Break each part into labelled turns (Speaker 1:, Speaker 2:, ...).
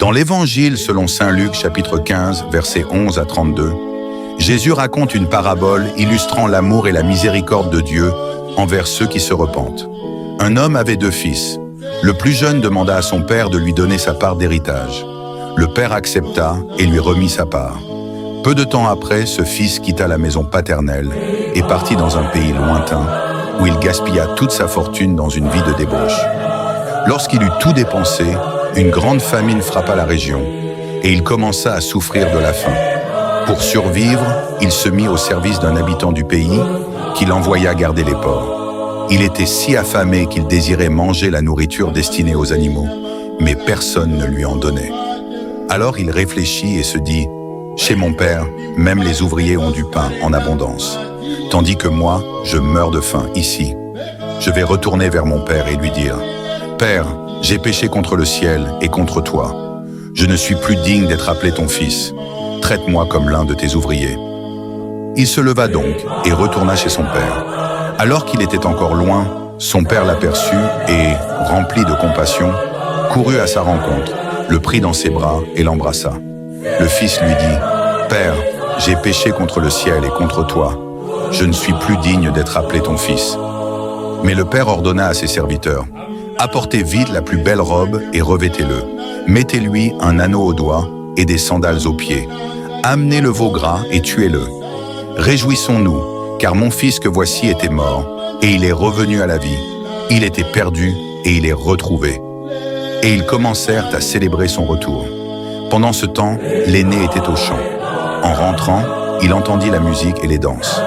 Speaker 1: Dans l'Évangile selon saint Luc, chapitre 15, versets 11 à 32, Jésus raconte une parabole illustrant l'amour et la miséricorde de Dieu envers ceux qui se repentent. Un homme avait 2 fils. Le plus jeune demanda à son père de lui donner sa part d'héritage. Le père accepta et lui remit sa part. Peu de temps après, ce fils quitta la maison paternelle et partit dans un pays lointain où il gaspilla toute sa fortune dans une vie de débauche. Lorsqu'il eut tout dépensé, une grande famine frappa la région et il commença à souffrir de la faim. Pour survivre, il se mit au service d'un habitant du pays qui l'envoya garder les porcs. Il était si affamé qu'il désirait manger la nourriture destinée aux animaux, mais personne ne lui en donnait. Alors il réfléchit et se dit « Chez mon père, même les ouvriers ont du pain en abondance, tandis que moi, je meurs de faim ici. Je vais retourner vers mon père et lui dire « Père, j'ai péché contre le ciel et contre toi. Je ne suis plus digne d'être appelé ton fils. Traite-moi comme l'un de tes ouvriers. » Il se leva donc et retourna chez son père. Alors qu'il était encore loin, son père l'aperçut et, rempli de compassion, courut à sa rencontre, le prit dans ses bras et l'embrassa. Le fils lui dit « Père, j'ai péché contre le ciel et contre toi. Je ne suis plus digne d'être appelé ton fils. » Mais le père ordonna à ses serviteurs « Apportez vite la plus belle robe et revêtez-le. Mettez-lui un anneau au doigt et des sandales aux pieds. Amenez le veau gras et tuez-le. Réjouissons-nous, car mon fils que voici était mort, et il est revenu à la vie. Il était perdu, et il est retrouvé. » Et ils commencèrent à célébrer son retour. Pendant ce temps, l'aîné était au chant. En rentrant, il entendit la musique et les danses.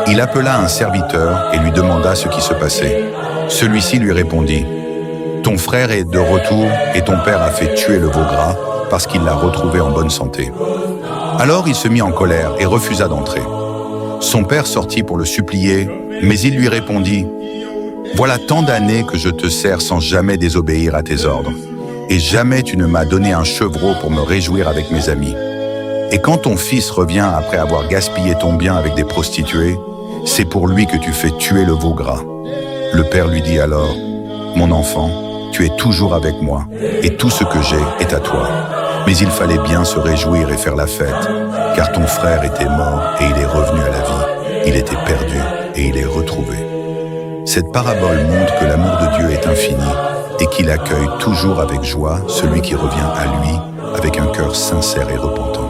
Speaker 1: Il appela un serviteur et lui demanda ce qui se passait. Celui-ci lui répondit « Ton frère est de retour et ton père a fait tuer le veau gras parce qu'il l'a retrouvé en bonne santé. » Alors il se mit en colère et refusa d'entrer. Son père sortit pour le supplier, mais il lui répondit « Voilà tant d'années que je te sers sans jamais désobéir à tes ordres, et jamais tu ne m'as donné un chevreau pour me réjouir avec mes amis. Et quand ton fils revient après avoir gaspillé ton bien avec des prostituées, c'est pour lui que tu fais tuer le veau gras. » Le père lui dit alors « Mon enfant, tu es toujours avec moi, et tout ce que j'ai est à toi. Mais il fallait bien se réjouir et faire la fête, car ton frère était mort et il est revenu à la vie. Il était perdu et il est retrouvé. » Cette parabole montre que l'amour de Dieu est infini et qu'il accueille toujours avec joie celui qui revient à lui avec un cœur sincère et repentant.